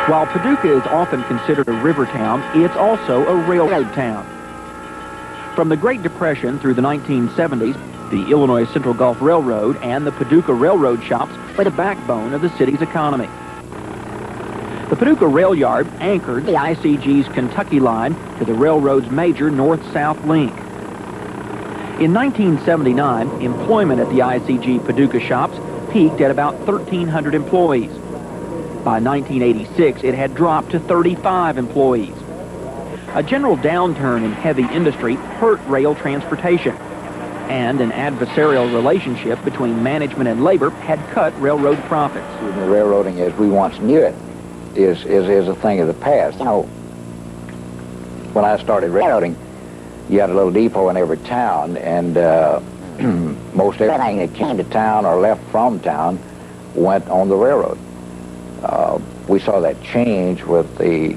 While Paducah is often considered a river town, it's also a railroad town. From the Great Depression through the 1970s, the Illinois Central Gulf Railroad and the Paducah Railroad shops were the backbone of the city's economy. The Paducah Rail Yard anchored the ICG's Kentucky line to the railroad's major north-south link. In 1979, employment at the ICG Paducah shops peaked at about 1,300 employees. By 1986, it had dropped to 35 employees. A general downturn in heavy industry hurt rail transportation, and an adversarial relationship between management and labor had cut railroad profits. The railroading as we once knew it is a thing of the past. You know, when I started railroading, you had a little depot in every town, and most everything that came to town or left from town went on the railroad. We saw that change with the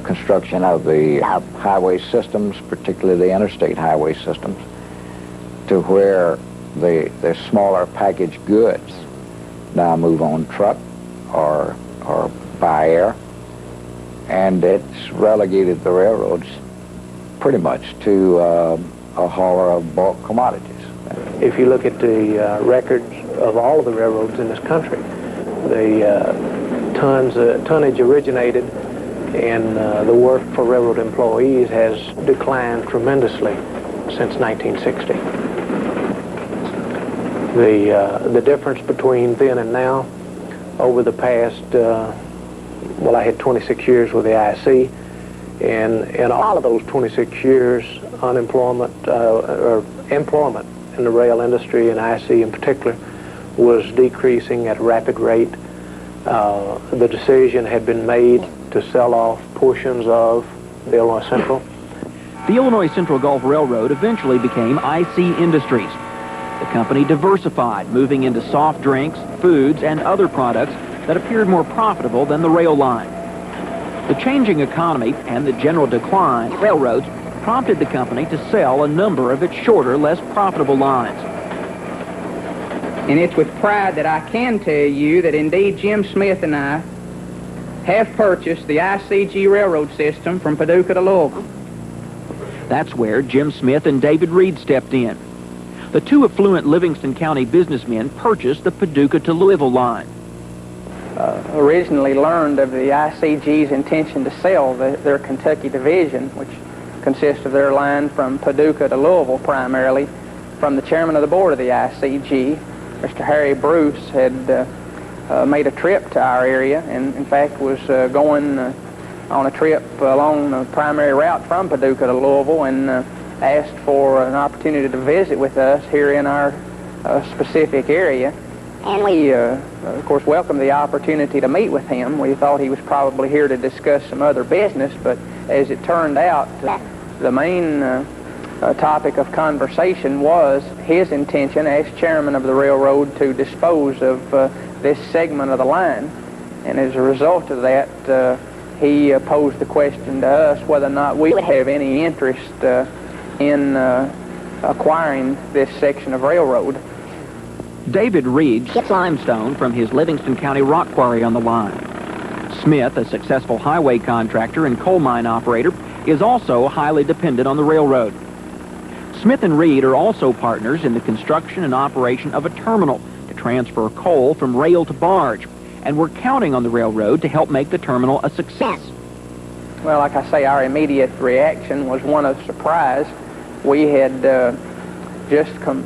construction of the highway systems, particularly the interstate highway systems, to where the smaller packaged goods now move on truck or by air, and it's relegated the railroads pretty much to a hauler of bulk commodities. If you look at the records of all of the railroads in this country, the tonnage originated and the work for railroad employees has declined tremendously since 1960. The difference between then and now over the past, well, I had 26 years with the IC, and in all of those 26 years, unemployment or employment in the rail industry, and IC in particular, was decreasing at a rapid rate. The decision had been made to sell off portions of the Illinois Central. The Illinois Central Gulf Railroad eventually became IC Industries. The company diversified, moving into soft drinks, foods, and other products that appeared more profitable than the rail line. The changing economy and the general decline of railroads prompted the company to sell a number of its shorter, less profitable lines. And it's with pride that I can tell you that indeed Jim Smith and I have purchased the ICG railroad system from Paducah to Louisville. That's where Jim Smith and David Reed stepped in. The two affluent Livingston County businessmen purchased the Paducah to Louisville line. Originally learned of the ICG's intention to sell their Kentucky division, which consists of their line from Paducah to Louisville primarily, from the chairman of the board of the ICG. Mr. Harry Bruce had made a trip to our area, and in fact was going on a trip along the primary route from Paducah to Louisville, and asked for an opportunity to visit with us here in our specific area. And we, of course, welcomed the opportunity to meet with him. We thought he was probably here to discuss some other business, but as it turned out, the main topic of conversation was his intention as chairman of the railroad to dispose of this segment of the line. And as a result of that, he posed the question to us whether or not we would have any interest in acquiring this section of railroad. David Reed gets limestone from his Livingston County rock quarry on the line. Smith, a successful highway contractor and coal mine operator, is also highly dependent on the railroad. Smith and Reed are also partners in the construction and operation of a terminal to transfer coal from rail to barge, and we're counting on the railroad to help make the terminal a success. Well, like I say, our immediate reaction was one of surprise. We had just come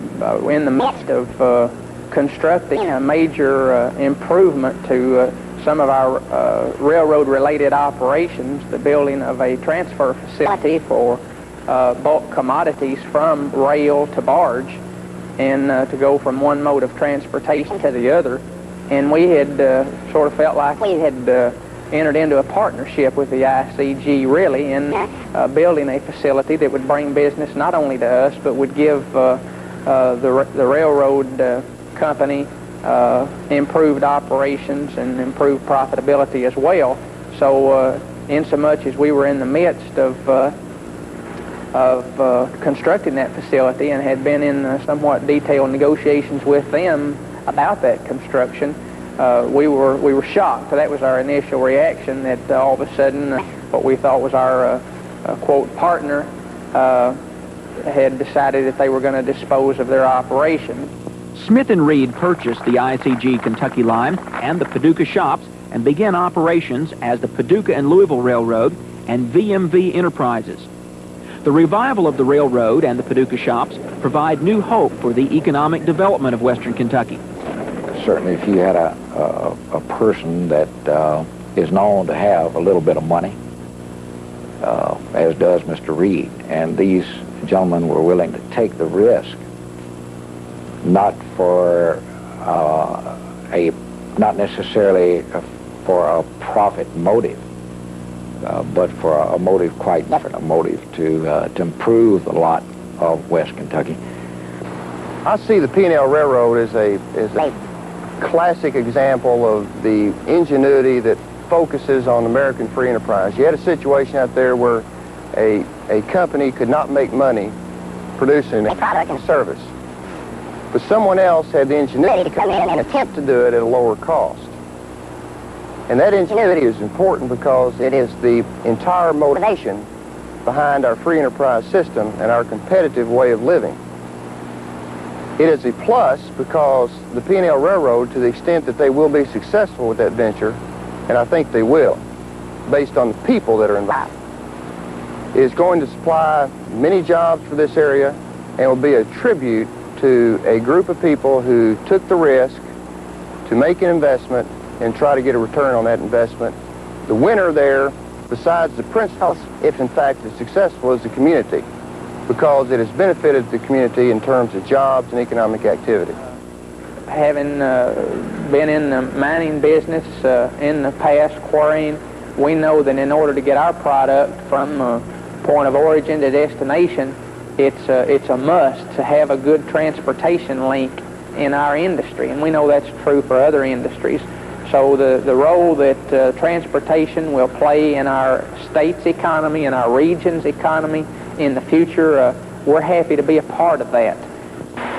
in the midst of constructing a major improvement to some of our railroad-related operations, the building of a transfer facility for bulk commodities from rail to barge, and to go from one mode of transportation to the other. And we had sort of felt like we had entered into a partnership with the ICG, really, in building a facility that would bring business not only to us, but would give the railroad company improved operations and improved profitability as well. So insomuch as we were in the midst of constructing that facility and had been in somewhat detailed negotiations with them about that construction, we were shocked. That was our initial reaction, that all of a sudden what we thought was our quote partner had decided that they were going to dispose of their operation. Smith & Reed purchased the ICG Kentucky line and the Paducah shops and began operations as the Paducah and Louisville Railroad and VMV Enterprises. The revival of the railroad and the Paducah shops provide new hope for the economic development of Western Kentucky. Certainly, if you had a person that is known to have a little bit of money, as does Mr. Reed, and these gentlemen were willing to take the risk, not necessarily for a profit motive, but for a motive quite different, a motive to improve the lot of West Kentucky. I see the P&L Railroad as a classic example of the ingenuity that focuses on American free enterprise. You had a situation out there where a company could not make money producing a product and service, but someone else had the ingenuity to come in and attempt to do it at a lower cost. And that ingenuity is important because it is the entire motivation behind our free enterprise system and our competitive way of living. It is a plus because the P&L Railroad, to the extent that they will be successful with that venture, and I think they will, based on the people that are involved, is going to supply many jobs for this area and will be a tribute to a group of people who took the risk to make an investment and try to get a return on that investment. The winner there, besides the principals, if in fact it's successful, is the community, because it has benefited the community in terms of jobs and economic activity. Having been in the mining business in the past, quarrying, we know that in order to get our product from point of origin to destination, it's a must to have a good transportation link in our industry, and we know that's true for other industries. So the role that transportation will play in our state's economy, in our region's economy in the future, we're happy to be a part of that.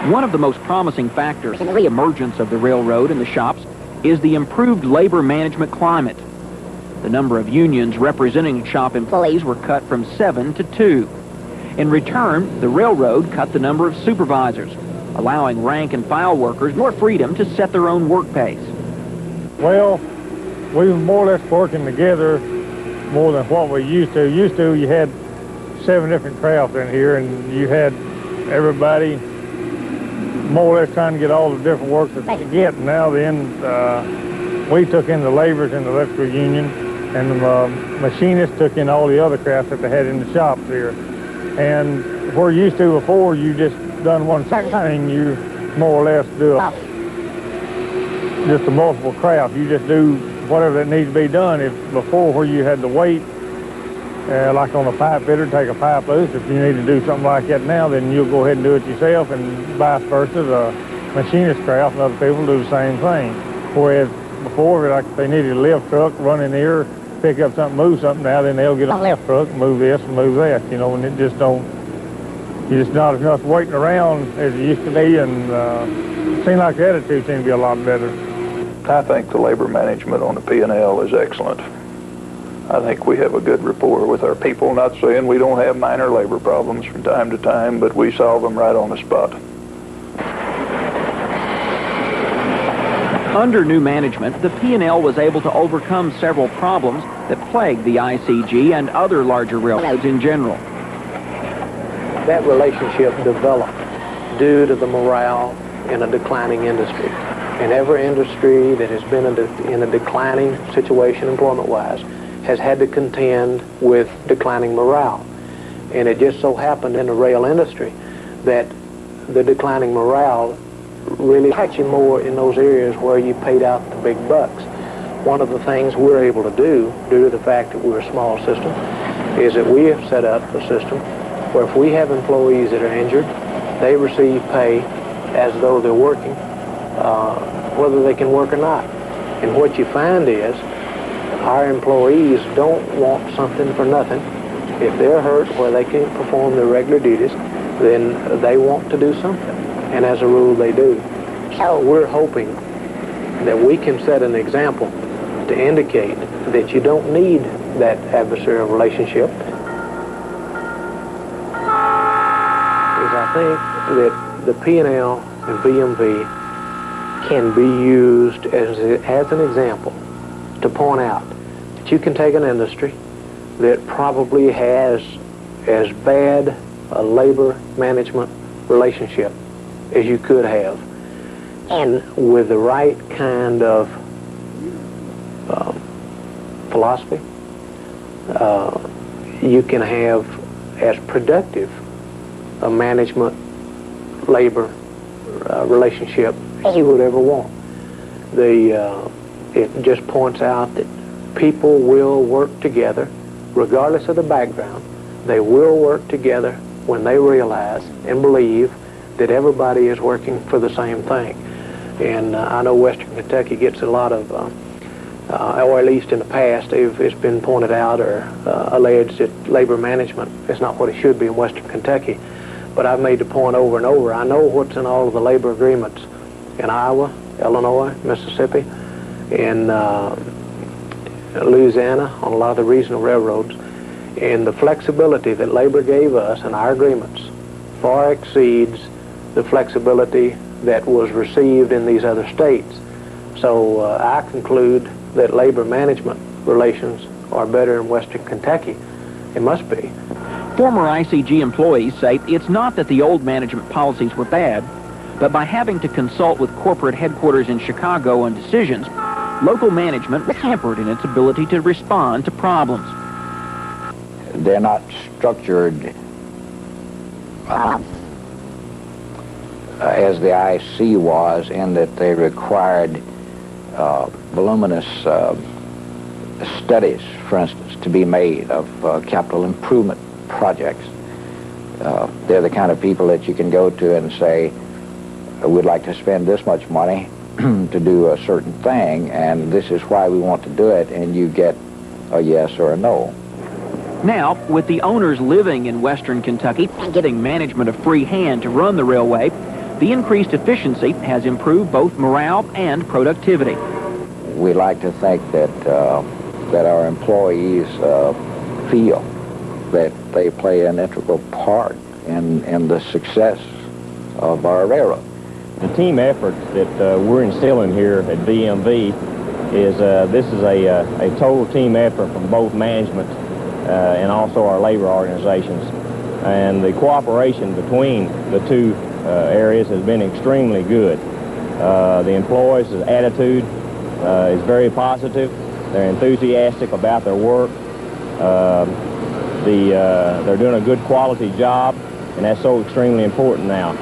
One of the most promising factors in the emergence of the railroad and the shops is the improved labor management climate. The number of unions representing shop employees were cut from 7 to 2. In return, the railroad cut the number of supervisors, allowing rank and file workers more freedom to set their own work pace. Well, we were more or less working together more than what we used to. You had 7 different crafts in here, and you had everybody more or less trying to get all the different work that they could get. Now then, we took in the laborers in the electrical union, and the machinists took in all the other crafts that they had in the shops here. And where you used to before, you just done one thing, you more or less do just a multiple craft. You just do whatever that needs to be done. If before, where you had to wait, like on a pipe fitter, take a pipe loose. If you need to do something like that now, then you'll go ahead and do it yourself, and vice versa. The machinist craft and other people do the same thing. Whereas before, like they needed a lift truck, run in here, pick up something, move something, now then they'll get a lift truck, move this and move that, you know, and it just don't, you just not enough waiting around as it used to be, and it seems like the attitude seems to be a lot better. I think the labor management on the P&L is excellent. I think we have a good rapport with our people. Not saying we don't have minor labor problems from time to time, but we solve them right on the spot. Under new management, the P&L was able to overcome several problems that plagued the ICG and other larger railroads in general. That relationship developed due to the morale in a declining industry. And every industry that has been in a declining situation employment-wise has had to contend with declining morale. And it just so happened in the rail industry that the declining morale really touched you more in those areas where you paid out the big bucks. One of the things we're able to do, due to the fact that we're a small system, is that we have set up a system where if we have employees that are injured, they receive pay as though they're working, whether they can work or not. And what you find is our employees don't want something for nothing. If they're hurt where they can't perform their regular duties, then they want to do something. And as a rule, they do. So we're hoping that we can set an example to indicate that you don't need that adversarial relationship is I think that the P&L and VMV can be used as an example to point out that you can take an industry that probably has as bad a labor management relationship as you could have, and with the right kind of philosophy, you can have as productive a management labor relationship as you would ever want. It just points out that people will work together regardless of the background. They will work together when they realize and believe that everybody is working for the same thing. And I know Western Kentucky gets a lot of, or at least in the past, it's been pointed out or alleged that labor management is not what it should be in Western Kentucky. But I've made the point over and over. I know what's in all of the labor agreements in Iowa, Illinois, Mississippi, and Louisiana on a lot of the regional railroads. And the flexibility that labor gave us in our agreements far exceeds the flexibility that was received in these other states. So I conclude that labor management relations are better in Western Kentucky. It must be. Former ICG employees say it's not that the old management policies were bad, but by having to consult with corporate headquarters in Chicago on decisions, local management was hampered in its ability to respond to problems. They're not structured as the IC was, in that they required voluminous studies, for instance, to be made of capital improvement projects. They're the kind of people that you can go to and say, we'd like to spend this much money to do a certain thing, and this is why we want to do it, and you get a yes or a no. Now, with the owners living in Western Kentucky getting management a free hand to run the railway, the increased efficiency has improved both morale and productivity. We like to think that that our employees feel that they play an integral part in the success of our railroad. The team effort that we're instilling here at VMV is this is a total team effort from both management and also our labor organizations. And the cooperation between the two areas has been extremely good. The employees' attitude is very positive. They're enthusiastic about their work. They're doing a good quality job, and that's so extremely important now.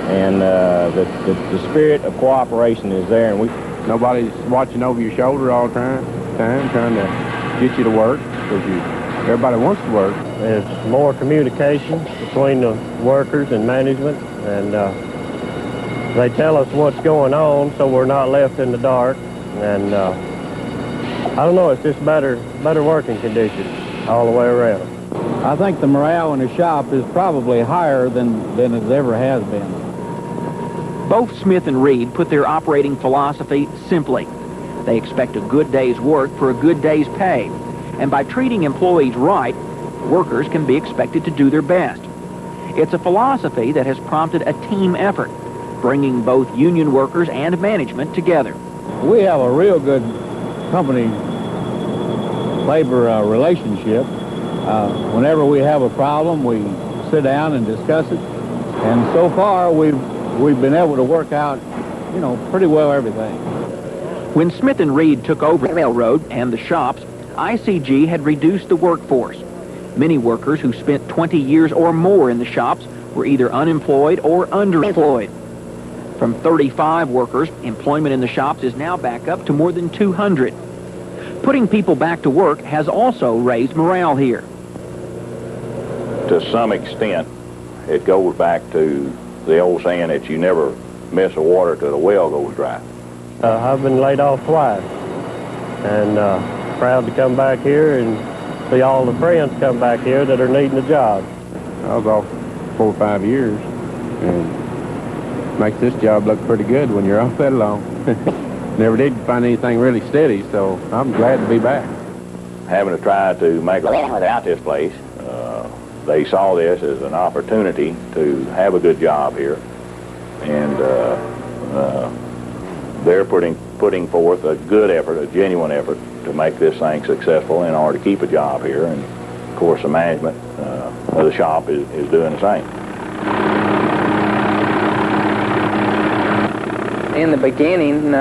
And the spirit of cooperation is there, and nobody's watching over your shoulder all the time trying to get you to work, because everybody wants to work. There's more communication between the workers and management, and they tell us what's going on, so we're not left in the dark. And I don't know, it's just better working conditions all the way around. I think the morale in the shop is probably higher than it ever has been. Both Smith and Reed put their operating philosophy simply. They expect a good day's work for a good day's pay. And by treating employees right, workers can be expected to do their best. It's a philosophy that has prompted a team effort, bringing both union workers and management together. We have a real good company-labor relationship. Whenever we have a problem, we sit down and discuss it. And so far, we've been able to work out, pretty well everything. When Smith and Reed took over the railroad and the shops, ICG had reduced the workforce. Many workers who spent 20 years or more in the shops were either unemployed or underemployed. From 35 workers, employment in the shops is now back up to more than 200. Putting people back to work has also raised morale here. To some extent, it goes back to the old saying that you never miss a water till the well goes dry. I've been laid off twice, and proud to come back here and see all the friends come back here that are needing a job. I was off 4 or 5 years, and makes this job look pretty good when you're off that long. never did find anything really steady, so I'm glad to be back. Having to try to make a living without this place, they saw this as an opportunity to have a good job here, and they're putting forth a good effort, a genuine effort, to make this thing successful in order to keep a job here. And of course, the management of the shop is doing the same. In the beginning,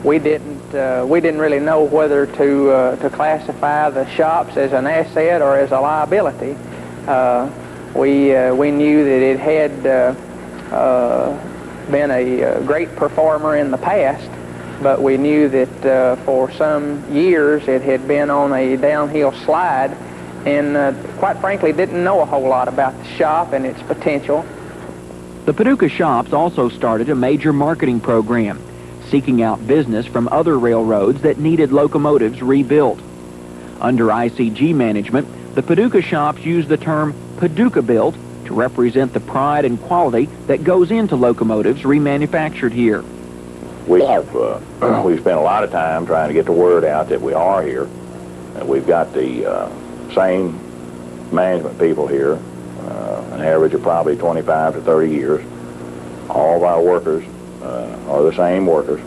we didn't really know whether to classify the shops as an asset or as a liability. We knew that it had been a great performer in the past, but we knew that for some years it had been on a downhill slide, and quite frankly didn't know a whole lot about the shop and its potential. The Paducah shops also started a major marketing program, seeking out business from other railroads that needed locomotives rebuilt. Under ICG management, the Paducah shops used the term Paducah built to represent the pride and quality that goes into locomotives remanufactured here. We've spent a lot of time trying to get the word out that we are here. We've got the same management people here, an average of probably 25 to 30 years. All of our workers are the same workers,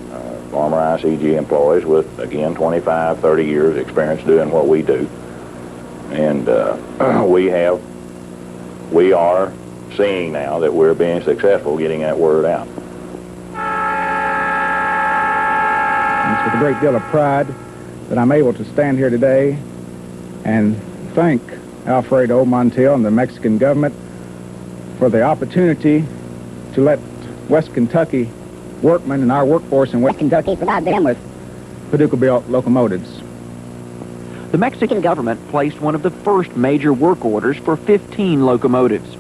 former ICG employees with, again, 25, 30 years experience doing what we do. And we are seeing now that we're being successful getting that word out. It's with a great deal of pride that I'm able to stand here today and thank Alfredo Montiel and the Mexican government for the opportunity to let West Kentucky workmen and our workforce in West Kentucky provide them with Paducah-built locomotives. The Mexican government placed one of the first major work orders for 15 locomotives.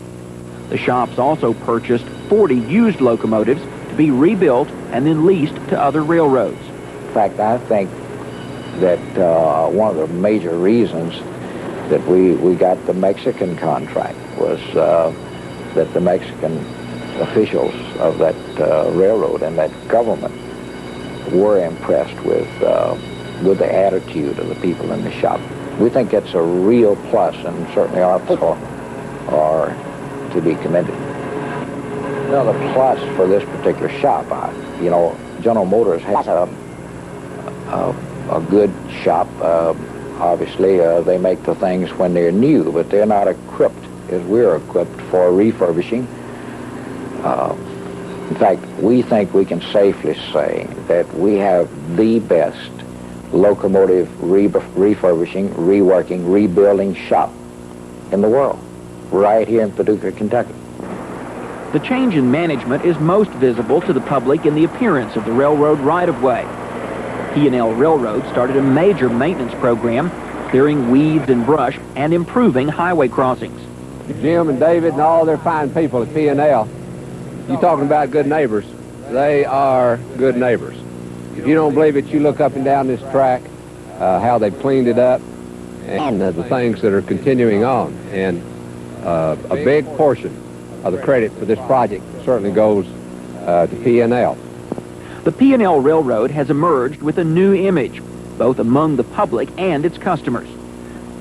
The shops also purchased 40 used locomotives to be rebuilt and then leased to other railroads. In fact, I think that one of the major reasons that we got the Mexican contract was that the Mexican officials of that railroad and that government were impressed with the attitude of the people in the shop. We think it's a real plus, and certainly our people are to be commended. Another plus for this particular shop, General Motors has a good shop. Obviously, they make the things when they're new, but they're not equipped as we're equipped for refurbishing. In fact, we think we can safely say that we have the best locomotive refurbishing, reworking, rebuilding shop in the world, right here in Paducah, Kentucky. The change in management is most visible to the public in the appearance of the railroad right-of-way. P&L Railroad started a major maintenance program, clearing weeds and brush and improving highway crossings. Jim and David and all their fine people at P&L, you talking about good neighbors. They are good neighbors. If you don't believe it, you look up and down this track, how they've cleaned it up, and the things that are continuing on. And a big portion of the credit for this project certainly goes to P&L. The P&L Railroad has emerged with a new image, both among the public and its customers.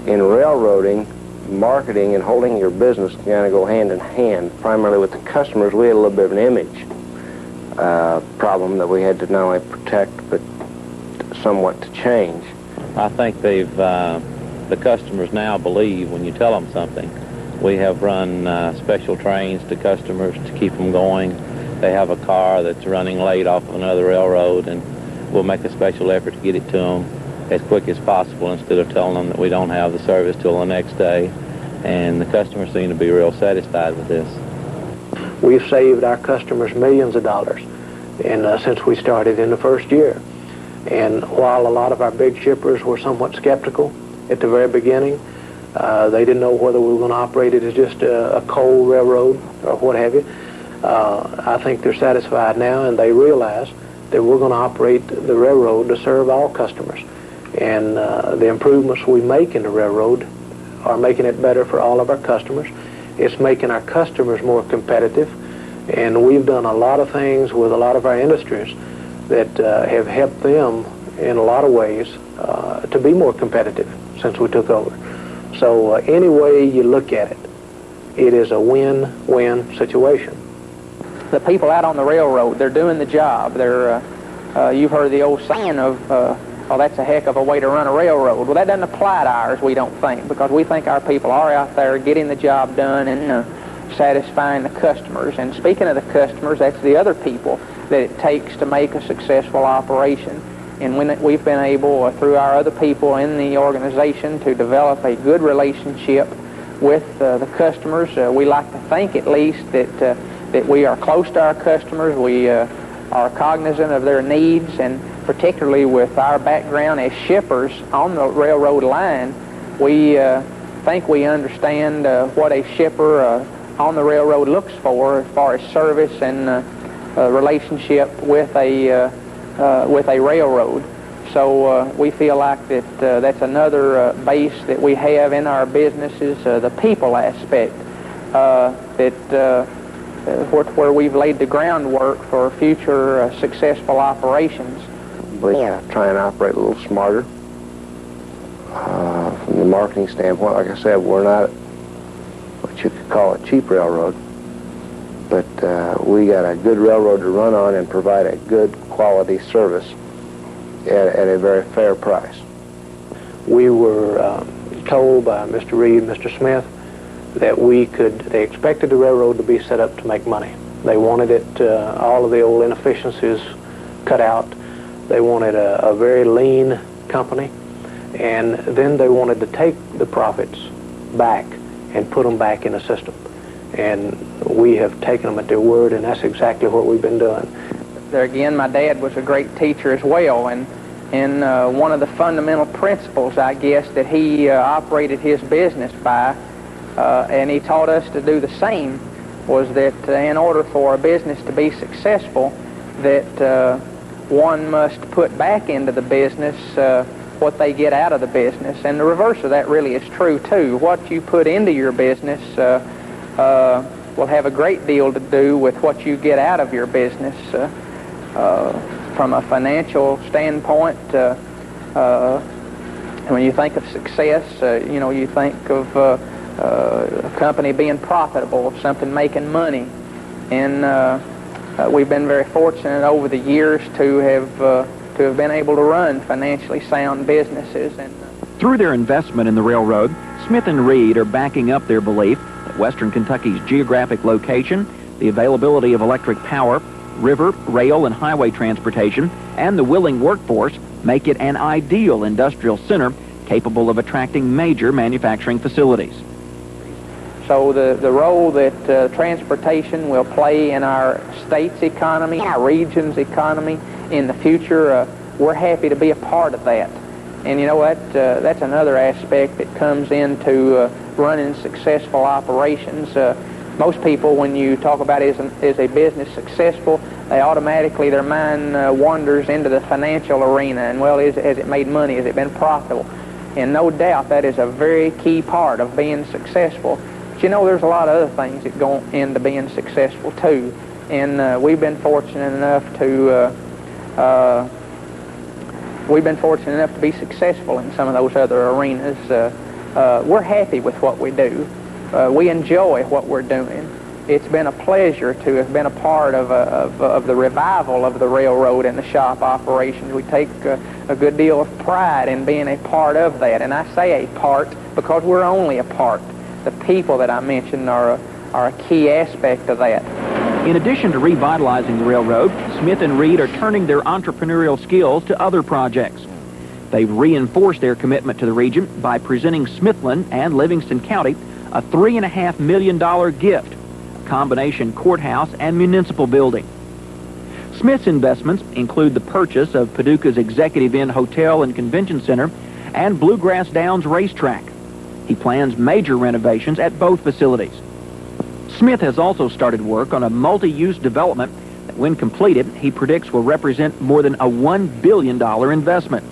In railroading, marketing and holding your business kind of go hand in hand. Primarily with the customers, we had a little bit of an image problem that we had to not only protect but somewhat to change. I think the customers now believe when you tell them something. We have run special trains to customers to keep them going. They have a car that's running late off of another railroad, and we'll make a special effort to get it to them as quick as possible instead of telling them that we don't have the service till the next day. And the customers seem to be real satisfied with this. We've saved our customers millions of dollars since we started in the first year. And while a lot of our big shippers were somewhat skeptical at the very beginning, they didn't know whether we were going to operate it as just a coal railroad or what have you. I think they're satisfied now, and they realize that we're going to operate the railroad to serve all customers. And the improvements we make in the railroad are making it better for all of our customers. It's making our customers more competitive. And we've done a lot of things with a lot of our industries that have helped them in a lot of ways to be more competitive since we took over. So any way you look at it, it is a win-win situation. The people out on the railroad, they're doing the job. You've heard the old saying of, oh, that's a heck of a way to run a railroad. Well, that doesn't apply to ours, we don't think, because we think our people are out there getting the job done and satisfying the customers. And speaking of the customers, that's the other people that it takes to make a successful operation. And when we've been able, through our other people in the organization, to develop a good relationship with the customers, we like to think at least that we are close to our customers. We are cognizant of their needs, and particularly with our background as shippers on the railroad line, we think we understand what a shipper on the railroad looks for as far as service and relationship with a railroad. So we feel like that's another base that we have in our businesses, the people aspect, where we've laid the groundwork for future successful operations. We try and operate a little smarter. From the marketing standpoint, like I said, we're not what you could call a cheap railroad, but we got a good railroad to run on and provide a good quality service at a very fair price. We were told by Mr. Reed and Mr. Smith that they expected the railroad to be set up to make money. They wanted it, all of the old inefficiencies cut out. They wanted a very lean company, and then they wanted to take the profits back and put them back in the system. And we have taken them at their word, and that's exactly what we've been doing. There again, my dad was a great teacher as well, and one of the fundamental principles, I guess, that he operated his business by, and he taught us to do the same, was that in order for a business to be successful, that one must put back into the business what they get out of the business. And the reverse of that really is true, too. What you put into your business will have a great deal to do with what you get out of your business. From a financial standpoint, when you think of success, you think of a company being profitable, something making money. And we've been very fortunate over the years to have been able to run financially sound businesses. And through their investment in the railroad, Smith and Reed are backing up their belief that Western Kentucky's geographic location, the availability of electric power, river, rail, and highway transportation, and the willing workforce make it an ideal industrial center capable of attracting major manufacturing facilities. So the role that transportation will play in our state's economy, our region's economy in the future, we're happy to be a part of that. And you know what? That's another aspect that comes into running successful operations. Most people, when you talk about is a business successful, they automatically, their mind wanders into the financial arena. And well, has it made money? Has it been profitable? And no doubt that is a very key part of being successful. But you know, there's a lot of other things that go into being successful too. And we've been fortunate enough to be successful in some of those other arenas. We're happy with what we do. We enjoy what we're doing. It's been a pleasure to have been a part of the revival of the railroad and the shop operations. We take a good deal of pride in being a part of that. And I say a part because we're only a part. The people that I mentioned are a key aspect of that. In addition to revitalizing the railroad, Smith and Reed are turning their entrepreneurial skills to other projects. They've reinforced their commitment to the region by presenting Smithland and Livingston County a $3.5 million gift, a combination courthouse and municipal building. Smith's investments include the purchase of Paducah's Executive Inn Hotel and Convention Center and Bluegrass Downs Racetrack. He plans major renovations at both facilities. Smith has also started work on a multi-use development that, when completed, he predicts will represent more than a $1 billion investment.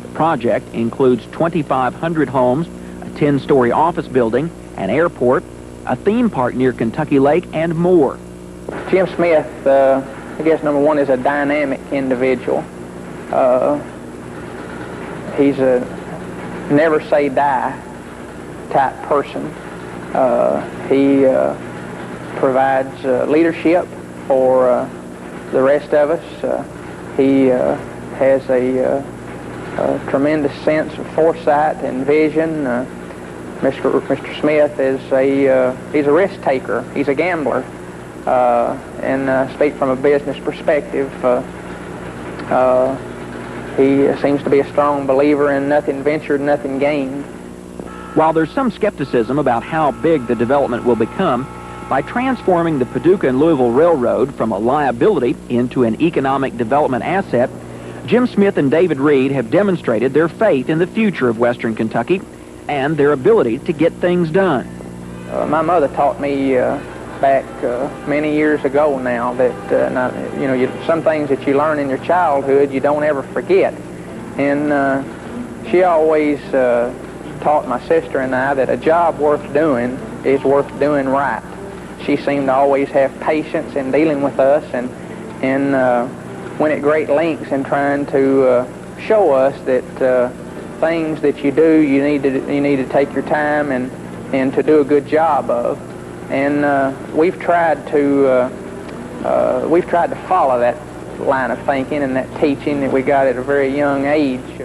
The project includes 2,500 homes, a 10-story office building, an airport, a theme park near Kentucky Lake, and more. Jim Smith I guess number one is a dynamic individual. He's a never say die type person. He provides leadership for the rest of us. He has a tremendous sense of foresight and vision. Mr. Smith is he's a risk taker. He's a gambler. And speak from a business perspective, he seems to be a strong believer in nothing ventured, nothing gained. While there's some skepticism about how big the development will become, by transforming the Paducah and Louisville Railroad from a liability into an economic development asset, Jim Smith and David Reed have demonstrated their faith in the future of Western Kentucky and their ability to get things done. My mother taught me back many years ago now that some things that you learn in your childhood you don't ever forget, and she always taught my sister and I that a job worth doing is worth doing right. She seemed to always have patience in dealing with us and went at great lengths in trying to show us that things that you do you need to take your time and to do a good job of. And we've tried to follow that line of thinking and that teaching that we got at a very young age.